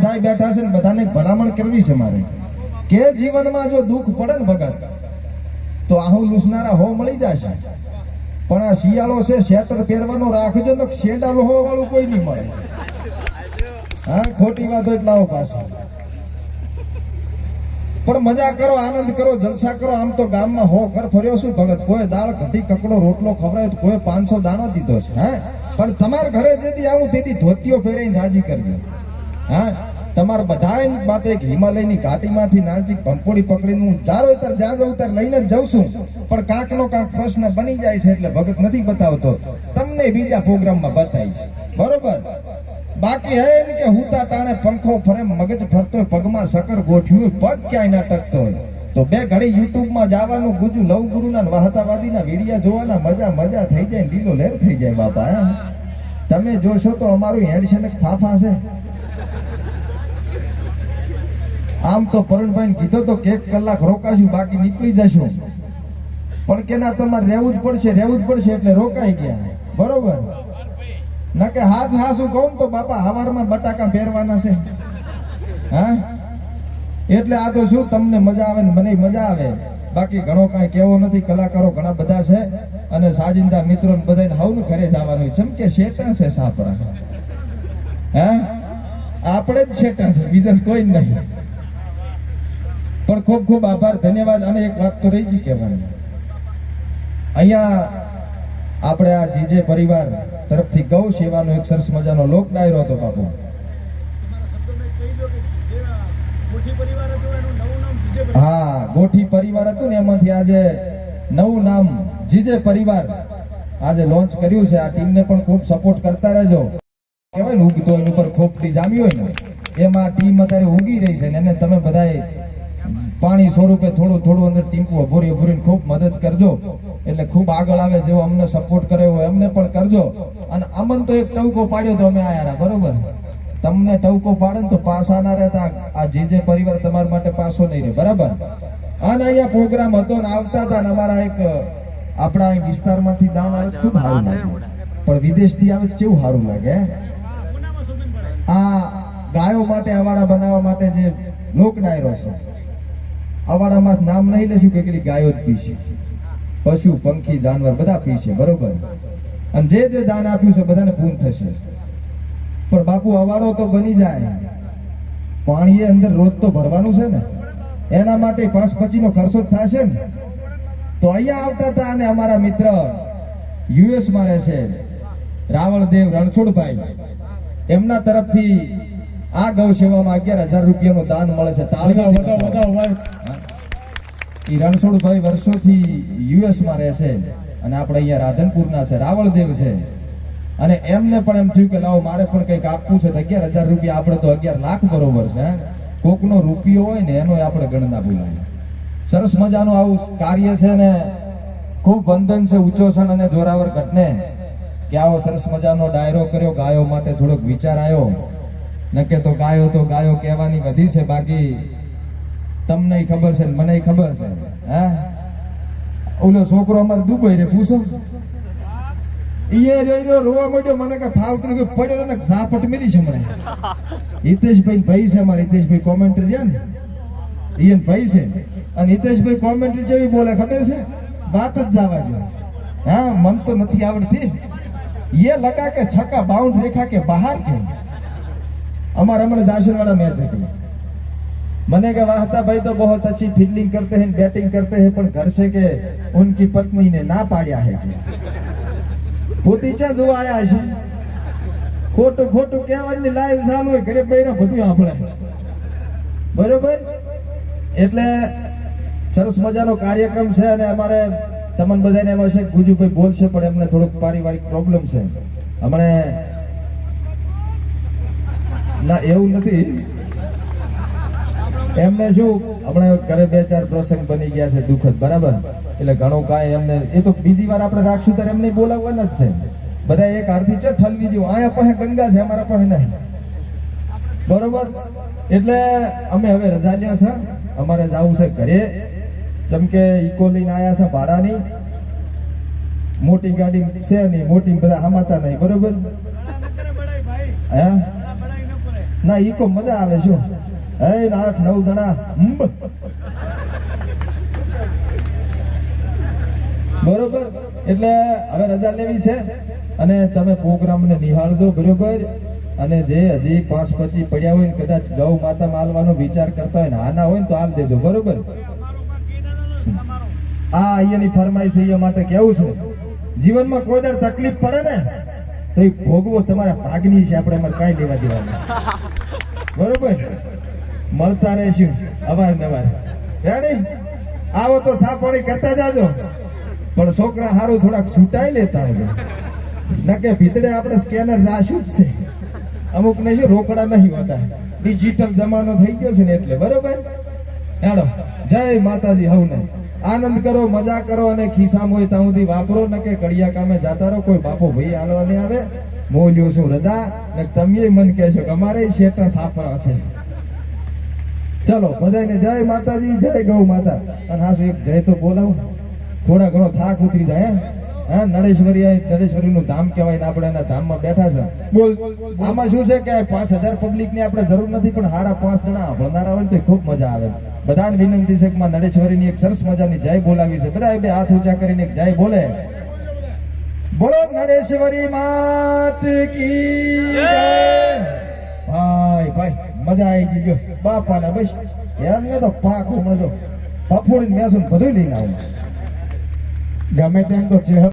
બધા બેઠા છે ને બધાને ભલામણ કરવી છે મારે કે જીવનમાં જો દુઃખ પડે ને ભગત તો આહું લૂસનારા હો મળી જશે, પણ આ શિયાળો છે શેટર પહેરવાનો રાખજો ને શેડા લોહવા વાળું કોઈ નહીં મળે. હા, ખોટી વાત હોય લાવો પાછું. પણ મજા કરો, આનંદ કરો, જલસા કરો. આમ તો ગામમાં હો ઘર ફર્યો છું ભગત, કોઈ દાળ ઘટી કકડો રોટલો ખવડાય, કોઈ 500 દાણો દીધો છે. હા, પણ તમારા ઘરે જેથી આવું તેથી ધોતીઓ પહેરીને રાજી કરજો. હા, તમારે બધા માટે એક હિમાલયની ઘાટીમાંથી નાનજી ભંપોડી પકડીને હું જારો ઉતાર જાજો ઉતાર લઈને જ જઉં છું, પણ કાંકનો કાંક પ્રશ્ન બની જાય છે એટલે ભગત નથી બતાવતો, તમને બીજા પ્રોગ્રામમાં બતાવી. બરોબર? બાકી હે એમ કે હુતા તાણે પંખો ફરે, મગજ ફરતો હોય, પગમાં સકર ગોઠ્યું, પગ ક્યાંય ના ટકતો હોય તો બે ઘડી યુટ્યુબમાં જવાનું, ગુજુ લવ ગુરુના વાહતાવાદીના વિડિયા જોવાના, મજા થઈ જાય, લીલો લહેર થઈ જાય. બાપા તમે જોશો તો અમારું હેન્ડશેક ફાફા છે. આમ તો પરણભાઈ કીધો તો કે 1 કલાક રોકાશું, બાકી નીકળી જશું, પણ કે ના તમારે રહેવું જ પડશે એટલે રોકાઈ ગયા. બરોબર ના કે હાથ હાસું કહું તો બાપા હવારમાં બટાકા ફેરવાના છે. હા, એટલે આ તો શું તમને મજા આવે ને મને મજા આવે, બાકી ઘણો કાંઈ કેવો નથી. કલાકારો ઘણા બધા છે અને સાજિંદા મિત્રો બધાને હવનું ઘરે જવાનું છે કે શેટા છે સાપરા. હા, આપણે જ શેટા છે, બીજા કોઈ નહીં. પણ ખૂબ ખૂબ આભાર, ધન્યવાદ. અને એક વાત તો રહી જ કહેવાની, અહીંયા આપણે આ જીજે પરિવાર તરફથી ગૌ સેવાનો એક સરસ મજાનો લોક ડાયરો હતો. બાપુ હા, ગોઠી પરિવાર હતું ને એમાંથી આજે નવું નામ જીજે પરિવાર આજે લોન્ચ કર્યું છે. આ ટીમને પણ ખૂબ સપોર્ટ કરતા રહેજો. કહેવાય ને ઉગતો એની ઉપર ખોપટી જામી હોય ને એમાં આ ટીમ અત્યારે ઉગી રહી છે ને એને તમે બધાએ પાણી સ્વરૂપે થોડું અંદર ટીમ્પુ ભરીને ખૂબ મદદ કરજો, એટલે ખૂબ આગળ આવે. જેવો અમને સપોર્ટ કર્યો હોય અમને પણ કરજો. અને અમન તો એક ટવકો પાડ્યો તો અમે આયા. બરોબર? તમને ટવકો પાડે ને તો પાસા ના રહેતા, આ જીજે પરિવાર તમારા માટે પાસો નહીં રહે. બરાબર? અને અહીંયા પ્રોગ્રામ હતો ને આવતા હતા ને અમારા એક આપણા અહીં વિસ્તારમાંથી દાન આવે ખૂબ સારું લાગે, પણ વિદેશથી આવે કેવું સારું લાગે. આ ગાયો માટે અવાડા બનાવવા માટે જે લોક ડાયરો છે, અવાડામાં નામ નહીં લેશું કે કેટલી ગાયો જ પીશે, પશુ પંખી જાનવર બધા પીશે. બરોબર? અને જે દાન આપ્યું છે બધાને પૂર્ણ થશે. પણ બાપુ અવાડો તો બની જાય, પાણી અંદર રોજ તો ભરવાનું છે ને, એના માટે 5-25 ખર્ચો થશે ને. તો અહીંયા આવતા હતા અને અમારા મિત્ર યુએસ માં રહે છે રાવળદેવ રણછોડભાઈ, એમના તરફથી આ ગૌ સેવામાં 11,000 રૂપિયાનું દાન મળે છે. એ રણછોડભાઈ વર્ષોથી યુએસ માં રહે છે અને આપણે અહીંયા રાધનપુરના છે, રાવળદેવ છે. અને એમને પણ એમ થયું કે લાવો મારે પણ કંઈક આપવું છે. 11,000 રૂપિયા, આપણે તો 11 લાખ બરોબર છે. કોકનો રૂપિયો હોય ને એનો આપણે ગણના બોલાવીએ. સરસ મજાનું આવું કાર્ય છે ને ખૂબ વંદન છે ઉચ્ચોષણ અને જોરાવર ઘટને કે આવો સરસ મજાનો ડાયરો કર્યો. ગાયો માટે થોડોક વિચાર આવ્યો, નકે તો ગાયો કહેવાની વધી છે, બાકી તમને ખબર છે મને ખબર છે. હા, ઓલો છોકરો અમારે દુબઈ રે પૂછો, રોવા માંડ્યો, મને કઈ ફાવતું પડ્યો ને ઝાપટ મેલી છે મને. હિતેશભાઈ ભાઈ છે અમારે, હિતેશભાઈ કોમેન્ટ્રી છે ને, ઈયન ભાઈ છે. અને હિતેશભાઈ કોમેન્ટ્રી જેવી બોલે ખબર છે, વાત જ જવા દો. હા, મન તો નથી આવડતી. ये लगा के छक्का बाउंड रेखा के बाहर के हमारा हमारे दाशन वाला मैच है। मने के वाहता भाई तो बहुत अच्छी फील्डिंग करते हैं, बैटिंग करते हैं, पर घर से के उनकी पत्नी ने ना पाया है। પોતીચા જો આયા છે, ખોટું કહેવાની લાઈવ ચાલુ હોય, ઘરે બૈરા બધું આપણે. બરોબર? એટલે સરસ મજાનો કાર્યક્રમ છે અને અમારે તમને બધાને એમાં છે ગુજુભાઈ બોલશે, પણ એમને થોડોક પારિવારિક પ્રોબ્લેમ છે હમણે. ના એવું નથી, એમને શું હમણાં ઘરે 2-4 પ્રસંગ બની ગયા છે દુઃખદ. બરાબર? એટલે ઘણું કાંઈ એમને, એ તો બીજી વાર આપણે રાખશું ત્યારે એમને બોલાવવાના જ છે. બધા એક હારથી છે ઠલવી દઉં, આયા પાસે ગંગા છે, અમારા પાસે નહીં. બરોબર? એટલે અમે હવે રજા લ્યા છે, અમારે જવું છે ઘરે. જેમ કે ઇકો લઈને આયા છે ભાડાની, મોટી ગાડી છે નહીં, મોટી બધા હમાતા નહીં. બરોબર? હા, ના ઈ કો મજા આવે શું હે 8-9 જણા બરોબર એટલે હવે રજા લેવી છે અને તમે પ્રોગ્રામને નિહાળજો બરોબર અને જે હજી 5-25 પડ્યા હોય ને કદાચ ગૌ માતા માલવાનો વિચાર કરતા હોય ને આના હોય ને તો હાલ દેજો બરોબર આ અહીંયાની ફરમાઈશ છે એ માટે કેવું છે જીવનમાં કોઈ દર તકલીફ પડે ને તો એ ભોગવો તમારા ભાગની છે આપણે એમાં કાંઈ લેવા દેવાનું બરોબર મળતા રહીશું અવારનવાર રેડી આવો તો સાફવાણી કરતા જાજો પણ છોકરા હારું થોડાક છૂટાઈ લેતા હોય ના કે ભીતડે આપણે સ્કેનર રાશું જ છે અમુક ને શું રોકડા નહીં હોતા ડિજિટલ જમાનો થઈ ગયો છે ને એટલે બરોબર હેડો જય માતાજી હવને આનંદ કરો મજા કરો અને ખિસ્સામાં હોય ત્યાં સુધી વાપરો ને કે કડિયા કામે જાતા રહો કોઈ બાપો ભાઈ હાલવા નહીં આવે મોલ્યો છું રજા ને તમે મન કહેશો કે અમારે શેઠા સાફરા છે ચલો બધાને જય માતાજી જય ગૌ માતા અને હા એક જય તો બોલાવું થોડા ઘણો થાક ઉતરી જાય હા નરેશ્વરી નું ધામ કહેવાય ને આપણે એના ધામમાં બેઠા છે બોલ આમાં શું છે કે 5000 પબ્લિક ની આપણે જરૂર નથી પણ હારા 5 જણા ભણનારા હોય તો ખૂબ મજા આવે બધાને વિનંતી છે કે માં નરેશ્વરી ની એક સરસ મજાની જય બોલાવી છે બધા બે હાથ ઊંચા કરીને એક જય બોલે બોલો નરેશ્વરી માત કી જય ભાઈ મજા આવી ગઈ બાપાના બસ એમને તો પાકું મજો પફોડીને મેસું બધું લઈને આવું ગમે તેમ તો ચેહરા